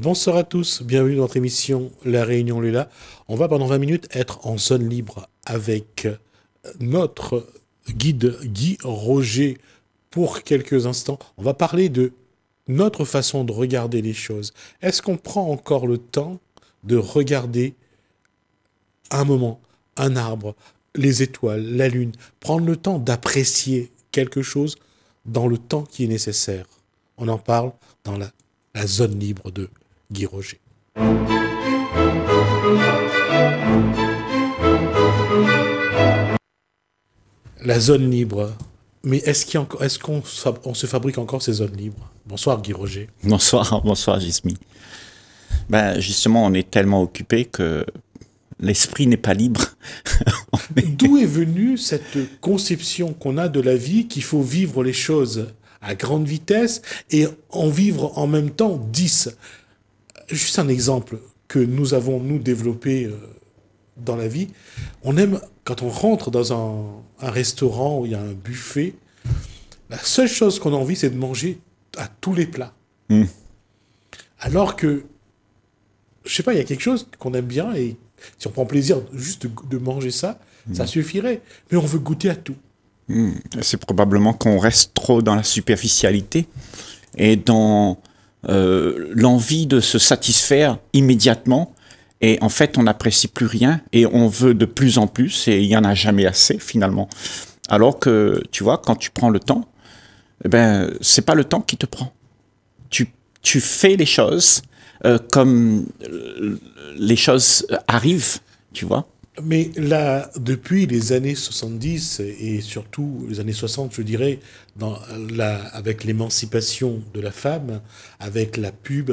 Bonsoir à tous, bienvenue dans notre émission La Réunion Lula. On va pendant 20 minutes être en zone libre avec notre guide Guy Roger pour quelques instants. On va parler de notre façon de regarder les choses. Est-ce qu'on prend encore le temps de regarder un moment, un arbre, les étoiles, la lune, prendre le temps d'apprécier quelque chose dans le temps qui est nécessaire? On en parle dans la zone libre de Guy Roger. La zone libre. Mais est-ce qu'on se fabrique encore ces zones libres? Bonsoir Guy Roger. Bonsoir, bonsoir Gismi. Ben justement, on est tellement occupé que l'esprit n'est pas libre. D'où est venue cette conception qu'on a de la vie, qu'il faut vivre les choses à grande vitesse et en vivre en même temps 10? Juste un exemple que nous avons, nous, développé dans la vie. On aime, quand on rentre dans un restaurant où il y a un buffet, la seule chose qu'on a envie, c'est de manger à tous les plats. Alors que, je sais pas, il y a quelque chose qu'on aime bien et si on prend plaisir juste de manger ça, ça suffirait. Mais on veut goûter à tout. C'est probablement qu'on reste trop dans la superficialité et dans l'envie de se satisfaire immédiatement. Et en fait, on n'apprécie plus rien et on veut de plus en plus et il n'y en a jamais assez finalement. Alors que, tu vois, quand tu prends le temps, eh ben, c'est pas le temps qui te prend. Tu fais les choses comme les choses arrivent, tu vois. Mais là, depuis les années 70 et surtout les années 60, je dirais, avec l'émancipation de la femme, avec la pub,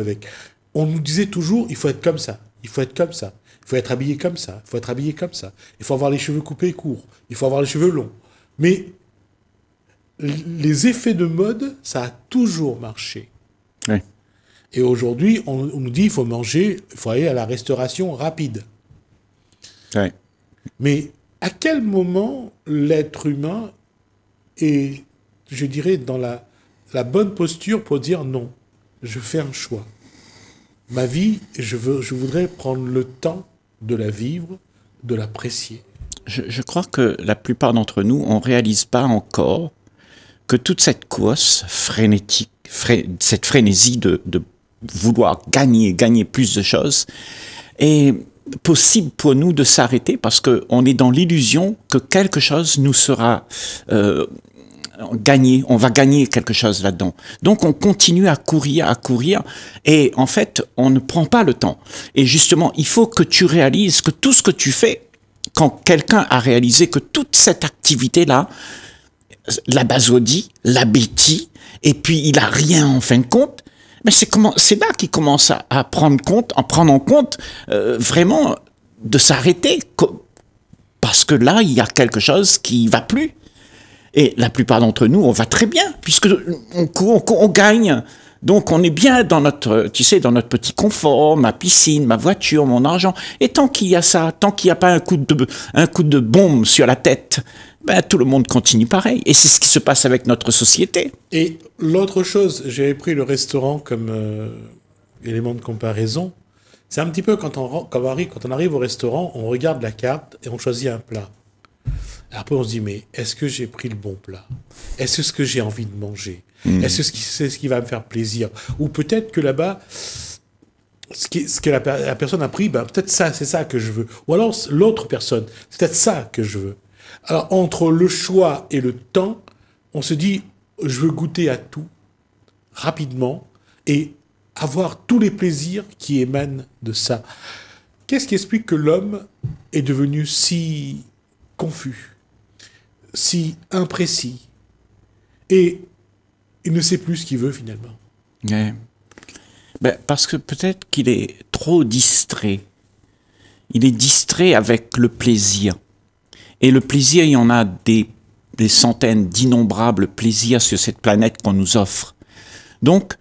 on nous disait toujours, il faut être comme ça, il faut être comme ça, il faut être habillé comme ça, il faut être habillé comme ça, il faut avoir les cheveux coupés et courts, il faut avoir les cheveux longs. Mais les effets de mode, ça a toujours marché. Oui. Et aujourd'hui, on nous dit, il faut manger, il faut aller à la restauration rapide. Ouais. Mais à quel moment l'être humain est, je dirais, dans la bonne posture pour dire non, je fais un choix. Ma vie, je voudrais prendre le temps de la vivre, de l'apprécier. Je crois que la plupart d'entre nous, on ne réalise pas encore que toute cette course frénétique, cette frénésie de vouloir gagner plus de choses est possible pour nous de s'arrêter parce qu'on est dans l'illusion que quelque chose nous sera gagné, on va gagner quelque chose là-dedans. Donc on continue à courir et en fait on ne prend pas le temps. Et justement, il faut que tu réalises que tout ce que tu fais, quand quelqu'un a réalisé que toute cette activité-là, la basodie, la bêtise, et puis il a rien en fin de compte, mais c'est là qu'il commence à prendre en compte vraiment de s'arrêter. Parce que là, il y a quelque chose qui va plus. Et la plupart d'entre nous, on va très bien, puisque on gagne. Donc on est bien dans notre, tu sais, dans notre petit confort, ma piscine, ma voiture, mon argent. Et tant qu'il y a ça, tant qu'il n'y a pas un coup de bombe sur la tête, ben, tout le monde continue pareil. Et c'est ce qui se passe avec notre société. Et l'autre chose, j'avais pris le restaurant comme élément de comparaison. C'est un petit peu quand on arrive au restaurant, on regarde la carte et on choisit un plat. Après, on se dit, mais est-ce que j'ai pris le bon plat? Est-ce que j'ai envie de manger? Est-ce que c'est ce qui va me faire plaisir? Ou peut-être que là-bas, ce que la personne a pris, ben, peut-être ça, c'est ça que je veux. Ou alors l'autre personne, c'est peut-être ça que je veux. Alors, entre le choix et le temps, on se dit, je veux goûter à tout, rapidement, et avoir tous les plaisirs qui émanent de ça. Qu'est-ce qui explique que l'homme est devenu si confus, si imprécis, et il ne sait plus ce qu'il veut finalement? Ouais. Ben, parce que peut-être qu'il est trop distrait. Il est distrait avec le plaisir. Et le plaisir, il y en a des centaines, d'innombrables plaisirs sur cette planète qu'on nous offre. Donc,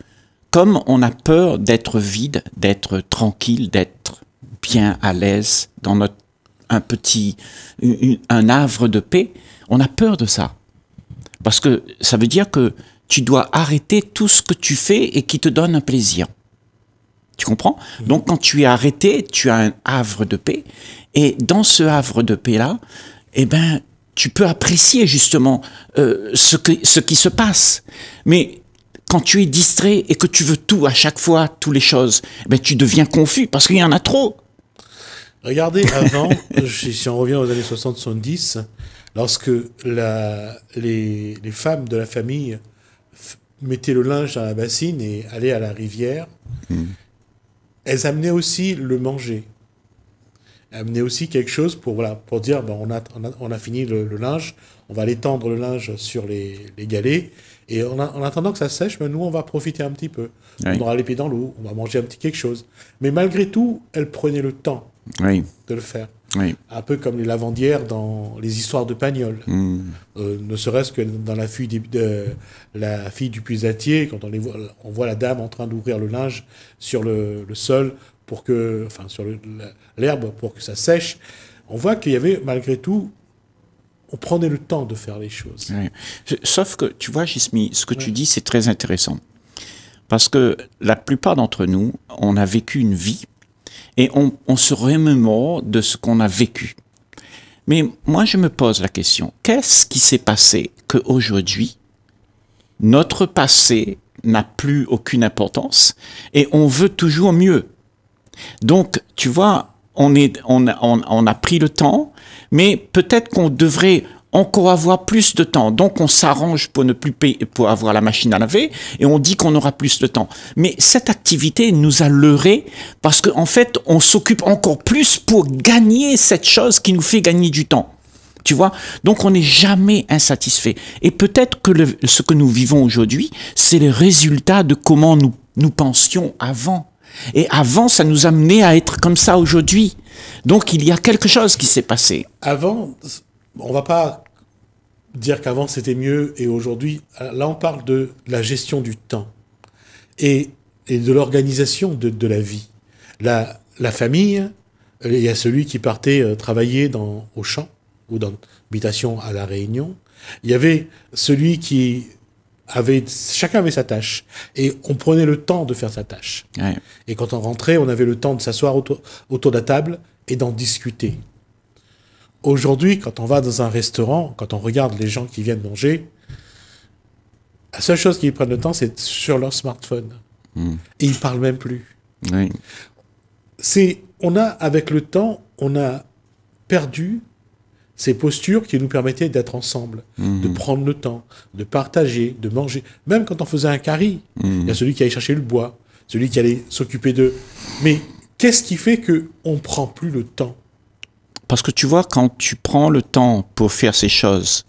comme on a peur d'être vide, d'être tranquille, d'être bien à l'aise dans un havre de paix, on a peur de ça. Parce que ça veut dire que tu dois arrêter tout ce que tu fais et qui te donne un plaisir. Tu comprends? Donc, quand tu es arrêté, tu as un havre de paix. Et dans ce havre de paix-là, eh ben, tu peux apprécier justement ce qui se passe. Mais quand tu es distrait et que tu veux tout à chaque fois, toutes les choses, eh ben, tu deviens confus parce qu'il y en a trop. Regardez, avant, si on revient aux années 60-70, lorsque les femmes de la famille mettaient le linge dans la bassine et allaient à la rivière, elles amenaient aussi le manger. Elles amenaient aussi quelque chose pour, voilà, pour dire, ben, on a fini le linge, on va aller tendre le linge sur les galets, et en attendant que ça sèche, ben, nous, on va profiter un petit peu. Oui. On aura les pieds dans l'eau, on va manger un petit quelque chose. Mais malgré tout, elles prenaient le temps Oui. de le faire. Oui. Un peu comme les lavandières dans les histoires de Pagnol. Ne serait-ce que dans la fille du puisatier, quand on voit la dame en train d'ouvrir le linge sur le sol, pour que, enfin sur l'herbe pour que ça sèche, on voit qu'il y avait malgré tout, on prenait le temps de faire les choses. Oui. Sauf que, tu vois, Gismi, ce que tu dis, c'est très intéressant. Parce que la plupart d'entre nous, on a vécu une vie et on se remémore de ce qu'on a vécu. Mais moi, je me pose la question, qu'est-ce qui s'est passé qu'aujourd'hui, notre passé n'a plus aucune importance et on veut toujours mieux? Donc, tu vois, on a pris le temps, mais peut-être qu'on devrait encore avoir plus de temps. Donc, on s'arrange pour ne plus payer, pour avoir la machine à laver, et on dit qu'on aura plus de temps. Mais cette activité nous a leurrés parce qu'en fait, on s'occupe encore plus pour gagner cette chose qui nous fait gagner du temps. Tu vois? Donc, on n'est jamais insatisfait. Et peut-être que ce que nous vivons aujourd'hui, c'est le résultat de comment nous pensions avant. Et avant, ça nous a mené à être comme ça aujourd'hui. Donc, il y a quelque chose qui s'est passé. Avant, on va pas dire qu'avant c'était mieux et aujourd'hui. Là, on parle de la gestion du temps et de l'organisation de la vie. La famille, il y a celui qui partait travailler au champ ou dans l'habitation à La Réunion. Il y avait celui qui chacun avait sa tâche et on prenait le temps de faire sa tâche. Ouais. Et quand on rentrait, on avait le temps de s'asseoir autour de la table et d'en discuter. Aujourd'hui, quand on va dans un restaurant, quand on regarde les gens qui viennent manger, la seule chose qu'ils prennent le temps, c'est sur leur smartphone. Et ils parlent même plus. Oui. Avec le temps, on a perdu ces postures qui nous permettaient d'être ensemble, de prendre le temps, de partager, de manger. Même quand on faisait un curry, il y a celui qui allait chercher le bois, celui qui allait s'occuper d'eux. Mais qu'est-ce qui fait qu'on ne prend plus le temps? Parce que tu vois, quand tu prends le temps pour faire ces choses,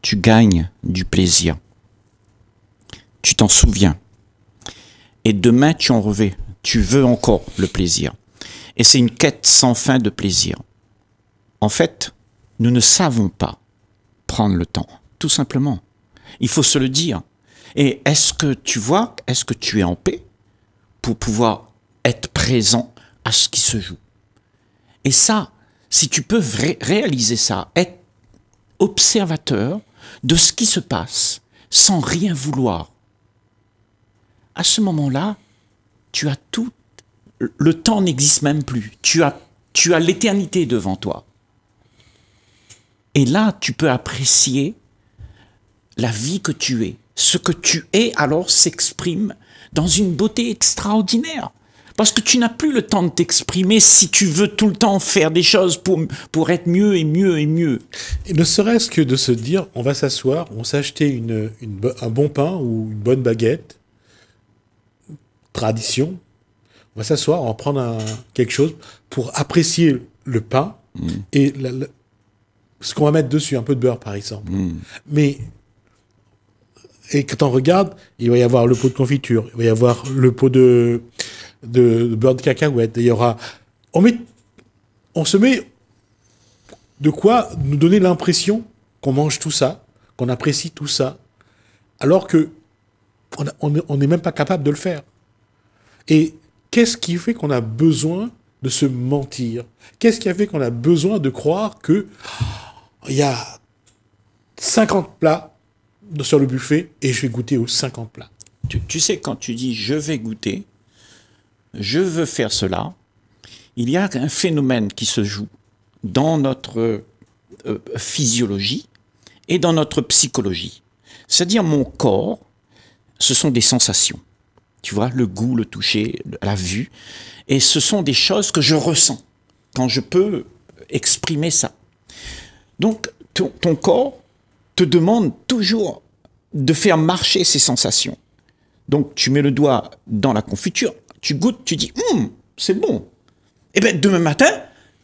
tu gagnes du plaisir. Tu t'en souviens. Et demain, tu veux encore le plaisir. Et c'est une quête sans fin de plaisir. En fait, nous ne savons pas prendre le temps, tout simplement. Il faut se le dire. Et est-ce que tu es en paix pour pouvoir être présent à ce qui se joue? Et ça, si tu peux réaliser ça, être observateur de ce qui se passe sans rien vouloir, à ce moment-là, tu as tout. Le temps n'existe même plus. Tu as l'éternité devant toi. Et là, tu peux apprécier la vie que tu es. Ce que tu es, alors, s'exprime dans une beauté extraordinaire. Parce que tu n'as plus le temps de t'exprimer si tu veux tout le temps faire des choses pour être mieux et mieux et mieux. Et ne serait-ce que de se dire, on va s'asseoir, on s'acheter un bon pain ou une bonne baguette, tradition, on va s'asseoir, on va prendre quelque chose pour apprécier le pain et ce qu'on va mettre dessus, un peu de beurre par exemple. Et quand on regarde, il va y avoir le pot de confiture, il va y avoir le pot de beurre de cacahuète, il y aura... On se met de quoi nous donner l'impression qu'on mange tout ça, qu'on apprécie tout ça, alors que on n'est même pas capable de le faire. Et qu'est-ce qui fait qu'on a besoin de se mentir? Qu'est-ce qui a fait qu'on a besoin de croire que il y a 50 plats sur le buffet et je vais goûter aux 50 plats? Tu sais, quand tu dis « je vais goûter », je veux faire cela, il y a un phénomène qui se joue dans notre physiologie et dans notre psychologie. C'est-à-dire mon corps, ce sont des sensations. Tu vois, le goût, le toucher, la vue. Et ce sont des choses que je ressens quand je peux exprimer ça. Donc, ton corps te demande toujours de faire marcher ces sensations. Donc, tu mets le doigt dans la confiture, tu goûtes, tu dis « c'est bon ». Et bien, demain matin,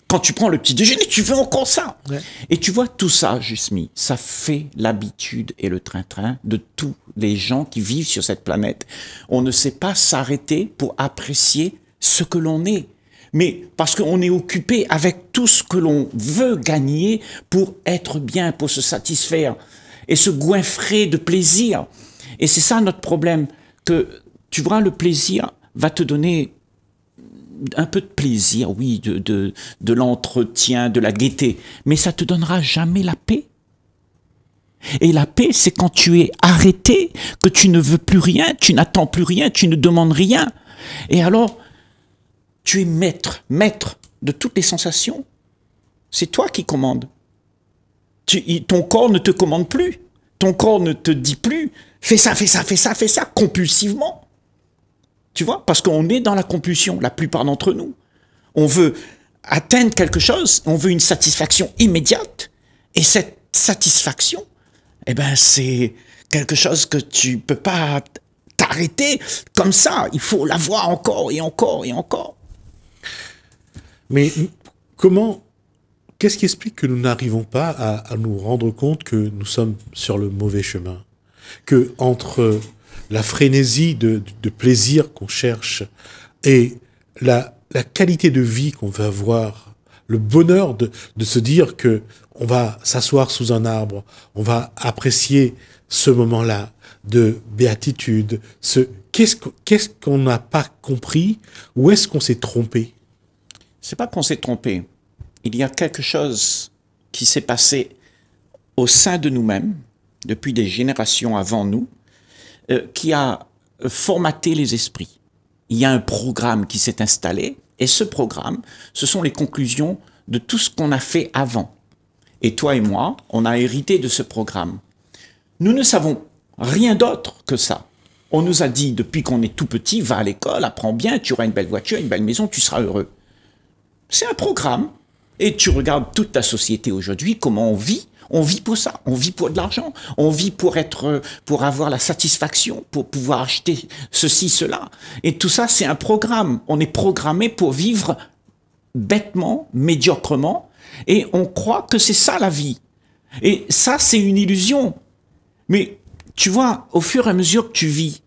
quand tu prends le petit déjeuner, tu veux encore ça. Ouais. Et tu vois, tout ça, Jusmi, ça fait l'habitude et le train-train de tous les gens qui vivent sur cette planète. On ne sait pas s'arrêter pour apprécier ce que l'on est. Mais parce qu'on est occupé avec tout ce que l'on veut gagner pour être bien, pour se satisfaire et se goinfrer de plaisir. Et c'est ça notre problème, que tu vois, le plaisir va te donner un peu de plaisir, oui, de l'entretien, de la gaieté, mais ça te donnera jamais la paix. Et la paix, c'est quand tu es arrêté, que tu ne veux plus rien, tu n'attends plus rien, tu ne demandes rien. Et alors, tu es maître de toutes les sensations. C'est toi qui commandes. Ton corps ne te commande plus. Ton corps ne te dit plus, fais ça, fais ça, fais ça, fais ça, compulsivement. Tu vois, parce qu'on est dans la compulsion, la plupart d'entre nous. On veut atteindre quelque chose, on veut une satisfaction immédiate, et cette satisfaction, eh ben, c'est quelque chose que tu peux pas t'arrêter comme ça. Il faut l'avoir encore et encore et encore. Mais qu'est-ce qui explique que nous n'arrivons pas à nous rendre compte que nous sommes sur le mauvais chemin? Que entre la frénésie de plaisir qu'on cherche et la qualité de vie qu'on veut avoir, le bonheur de se dire que on va s'asseoir sous un arbre, on va apprécier ce moment-là de béatitude, qu'est-ce qu'on n'a pas compris, ou est-ce qu'on s'est trompé? C'est pas qu'on s'est trompé. Il y a quelque chose qui s'est passé au sein de nous-mêmes, depuis des générations avant nous, qui a formaté les esprits. Il y a un programme qui s'est installé, et ce programme, ce sont les conclusions de tout ce qu'on a fait avant. Et toi et moi, on a hérité de ce programme. Nous ne savons rien d'autre que ça. On nous a dit, depuis qu'on est tout petit, va à l'école, apprends bien, tu auras une belle voiture, une belle maison, tu seras heureux. C'est un programme. Et tu regardes toute ta société aujourd'hui, comment on vit. On vit pour ça, on vit pour de l'argent, on vit pour avoir la satisfaction, pour pouvoir acheter ceci, cela. Et tout ça, c'est un programme. On est programmé pour vivre bêtement, médiocrement, et on croit que c'est ça la vie. Et ça, c'est une illusion. Mais tu vois, au fur et à mesure que tu vis,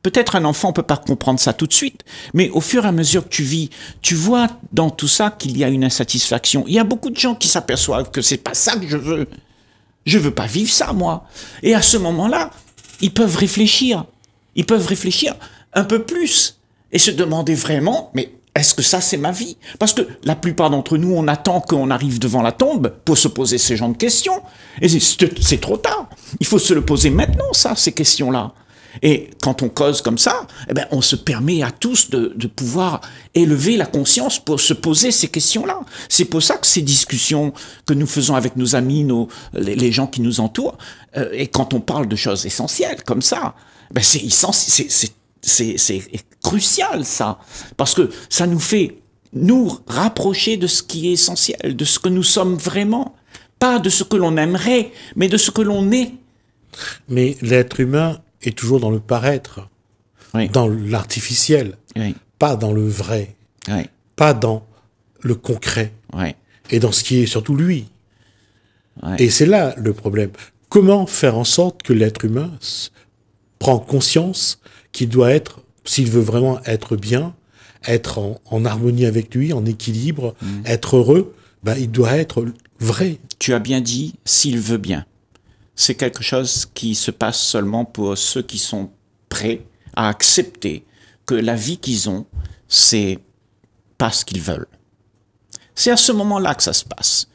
peut-être un enfant ne peut pas comprendre ça tout de suite, mais au fur et à mesure que tu vis, tu vois dans tout ça qu'il y a une insatisfaction. Il y a beaucoup de gens qui s'aperçoivent que c'est pas ça que je veux. Je veux pas vivre ça, moi. Et à ce moment-là, ils peuvent réfléchir. Ils peuvent réfléchir un peu plus et se demander vraiment, mais est-ce que ça, c'est ma vie? Parce que la plupart d'entre nous, on attend qu'on arrive devant la tombe pour se poser ce genre de questions. Et c'est trop tard. Il faut se le poser maintenant, ça, ces questions-là. Et quand on cause comme ça, eh ben, on se permet à tous de pouvoir élever la conscience pour se poser ces questions-là. C'est pour ça que ces discussions que nous faisons avec nos amis, les gens qui nous entourent, et quand on parle de choses essentielles comme ça, ben c'est crucial ça, parce que ça nous fait nous rapprocher de ce qui est essentiel, de ce que nous sommes vraiment, pas de ce que l'on aimerait, mais de ce que l'on est. Mais l'être humain est toujours dans le paraître, oui, dans l'artificiel, oui, pas dans le vrai, oui, pas dans le concret, oui, et dans ce qui est surtout lui. Oui. Et c'est là le problème. Comment faire en sorte que l'être humain prend conscience qu'il doit être, s'il veut vraiment être bien, être en harmonie avec lui, en équilibre, être heureux, ben, il doit être vrai. Tu as bien dit, s'il veut bien. C'est quelque chose qui se passe seulement pour ceux qui sont prêts à accepter que la vie qu'ils ont, c'est pas ce qu'ils veulent. C'est à ce moment-là que ça se passe.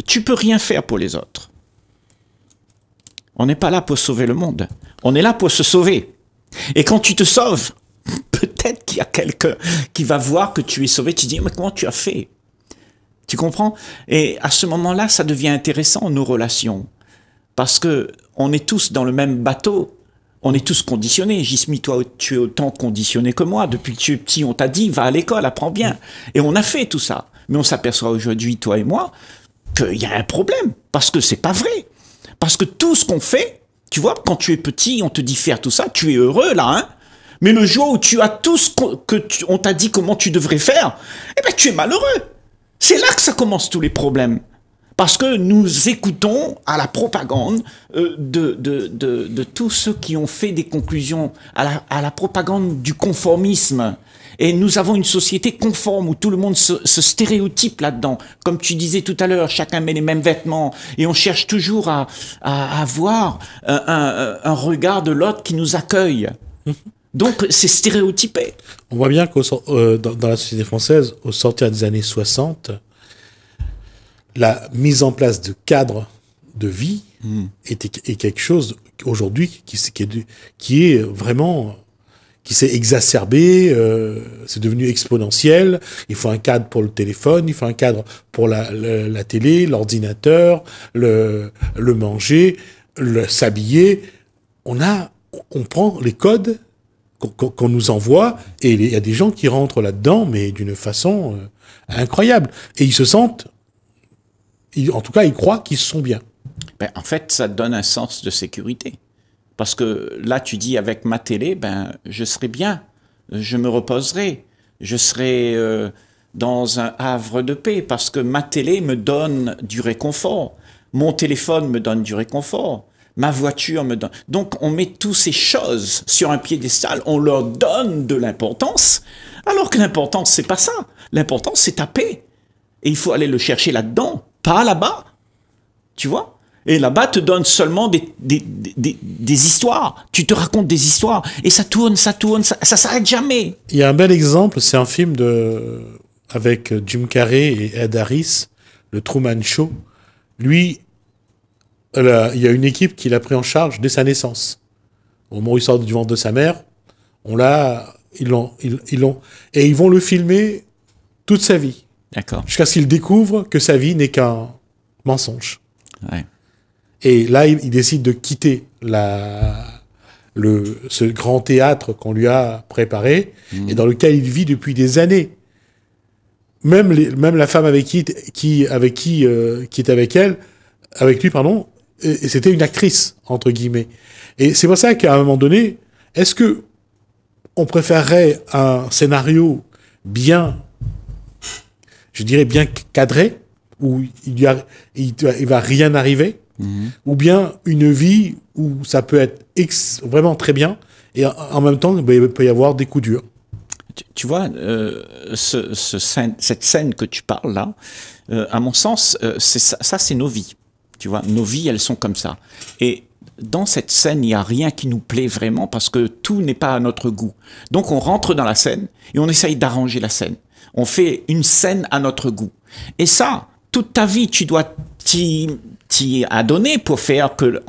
Tu peux rien faire pour les autres. On n'est pas là pour sauver le monde. On est là pour se sauver. Et quand tu te sauves, peut-être qu'il y a quelqu'un qui va voir que tu es sauvé. Tu dis, mais comment tu as fait? Tu comprends? Et à ce moment-là, ça devient intéressant, nos relations. Parce que on est tous dans le même bateau. On est tous conditionnés. Gismi, toi, tu es autant conditionné que moi. Depuis que tu es petit, on t'a dit, va à l'école, apprends bien. Et on a fait tout ça. Mais on s'aperçoit aujourd'hui, toi et moi, qu'il y a un problème. Parce que c'est pas vrai. Parce que tout ce qu'on fait, tu vois, quand tu es petit, on te dit faire tout ça, tu es heureux, là, hein. Mais le jour où tu as tout ce on t'a dit comment tu devrais faire, eh ben, tu es malheureux. C'est là que ça commence tous les problèmes. Parce que nous écoutons à la propagande de tous ceux qui ont fait des conclusions, à la propagande du conformisme. Et nous avons une société conforme où tout le monde se stéréotype là-dedans. Comme tu disais tout à l'heure, chacun met les mêmes vêtements et on cherche toujours à avoir un regard de l'autre qui nous accueille. Donc c'est stéréotypé. On voit bien que dans la société française, au sortir des années 60, la mise en place de cadres de vie est quelque chose aujourd'hui qui est vraiment, qui s'est exacerbé, c'est devenu exponentiel. Il faut un cadre pour le téléphone, il faut un cadre pour la télé, l'ordinateur, le manger, s'habiller. On prend les codes qu'on nous envoie et il y a des gens qui rentrent là-dedans, mais d'une façon incroyable. Et ils se sentent, en tout cas, ils croient qu'ils sont bien. Ben, en fait, ça donne un sens de sécurité. Parce que là, tu dis, avec ma télé, ben, je serai bien, je me reposerai, je serai dans un havre de paix, parce que ma télé me donne du réconfort, mon téléphone me donne du réconfort, ma voiture me donne... Donc, on met toutes ces choses sur un piédestal, on leur donne de l'importance, alors que l'importance, c'est pas ça. L'importance, c'est ta paix. Et il faut aller le chercher là-dedans, pas là-bas. Tu vois? Et là-bas, te donne seulement des histoires. Tu te racontes des histoires. Et ça tourne, ça s'arrête jamais. Il y a un bel exemple, c'est un film avec Jim Carrey et Ed Harris, le Truman Show. Lui, il y a une équipe qui l'a pris en charge dès sa naissance. Au moment où il sort du ventre de sa mère, ils vont le filmer toute sa vie. D'accord. Jusqu'à ce qu'il découvre que sa vie n'est qu'un mensonge. Ouais. Et là, il décide de quitter ce grand théâtre qu'on lui a préparé et dans lequel il vit depuis des années. Même la femme avec qui est avec lui, pardon, et c'était une actrice, entre guillemets. Et c'est pour ça qu'à un moment donné, est-ce que on préférerait un scénario bien, je dirais bien cadré, où il va rien arriver, ou bien une vie où ça peut être vraiment très bien, et en même temps, il peut y avoir des coups durs. Tu vois, cette scène que tu parles là, à mon sens, ça c'est nos vies. Tu vois, nos vies, elles sont comme ça. Et dans cette scène, il n'y a rien qui nous plaît vraiment parce que tout n'est pas à notre goût. Donc on rentre dans la scène et on essaye d'arranger la scène. On fait une scène à notre goût. Et ça, toute ta vie, tu dois t'y adonner pour faire que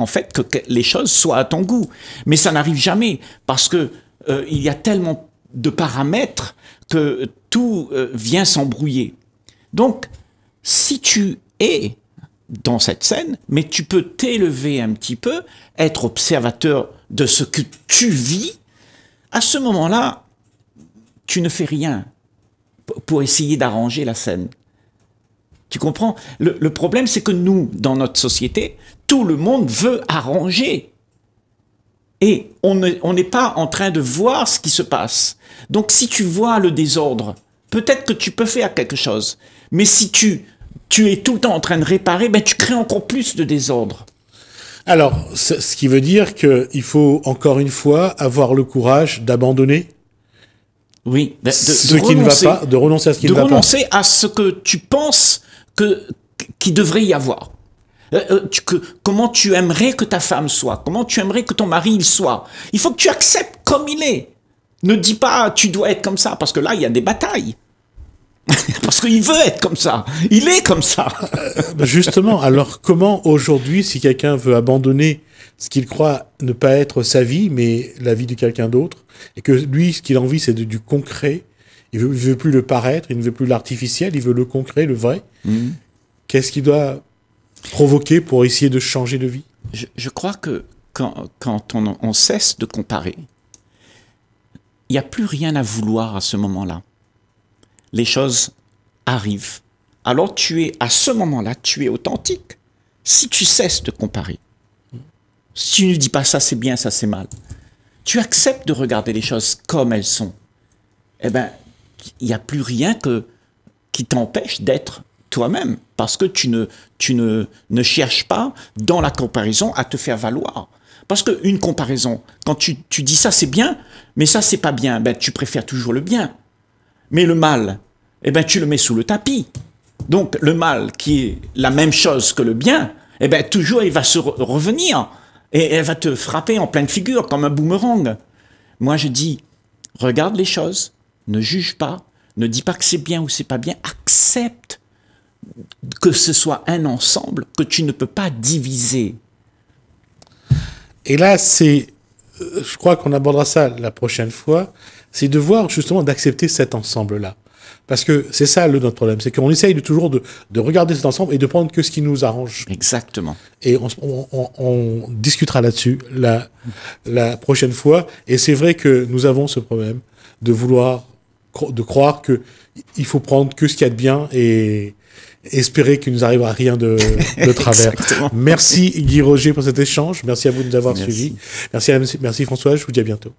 les choses soient à ton goût. Mais ça n'arrive jamais parce que il y a tellement de paramètres que tout vient s'embrouiller. Donc, si tu es dans cette scène, mais tu peux t'élever un petit peu, être observateur de ce que tu vis, à ce moment-là, tu ne fais rien pour essayer d'arranger la scène. Tu comprends? Le problème, c'est que nous, dans notre société, tout le monde veut arranger. Et on n'est pas en train de voir ce qui se passe. Donc, si tu vois le désordre, peut-être que tu peux faire quelque chose. Mais si tu es tout le temps en train de réparer, ben tu crées encore plus de désordre. Alors, ce qui veut dire qu'il faut, encore une fois, avoir le courage d'abandonner oui, ce qui ne va pas, de renoncer à ce qui ne va pas. De renoncer à ce que tu penses qu'il devrait y avoir. Comment tu aimerais que ta femme soit, comment tu aimerais que ton mari il soit. Il faut que tu acceptes comme il est. Ne dis pas tu dois être comme ça, parce que là il y a des batailles. Parce parce qu'il veut être comme ça. Il est comme ça. Justement, alors comment aujourd'hui, si quelqu'un veut abandonner ce qu'il croit ne pas être sa vie, mais la vie de quelqu'un d'autre, et que lui, ce qu'il a envie, c'est du concret, il veut plus le paraître, il ne veut plus l'artificiel, il veut le concret, le vrai, qu'est-ce qu'il doit provoquer pour essayer de changer de vie? Je crois que quand on cesse de comparer, il n'y a plus rien à vouloir à ce moment-là. Les choses arrivent. Alors à ce moment-là, tu es authentique. Si tu cesses de comparer, si tu ne dis pas ça c'est bien, ça c'est mal, tu acceptes de regarder les choses comme elles sont, eh ben, il n'y a plus rien qui t'empêche d'être toi-même, parce que tu ne cherches pas dans la comparaison à te faire valoir. Parce qu'une comparaison, quand tu dis ça c'est bien, mais ça c'est pas bien, ben, tu préfères toujours le bien. Mais le mal, eh ben, tu le mets sous le tapis. Donc le mal qui est la même chose que le bien, eh ben, toujours il va se revenir et elle va te frapper en pleine figure comme un boomerang. Moi je dis, regarde les choses, ne juge pas, ne dis pas que c'est bien ou c'est pas bien, accepte que ce soit un ensemble que tu ne peux pas diviser. Et là, je crois qu'on abordera ça la prochaine fois, c'est de voir justement d'accepter cet ensemble-là. Parce que c'est ça notre problème, c'est qu'on essaye toujours de regarder cet ensemble et de prendre que ce qui nous arrange. Exactement. Et on discutera là-dessus la prochaine fois. Et c'est vrai que nous avons ce problème de croire que il faut prendre que ce qu'il y a de bien et espérer qu'il nous arrivera rien de travers. Merci Guy Roger pour cet échange. Merci à vous de nous avoir suivis. Merci François, je vous dis à bientôt.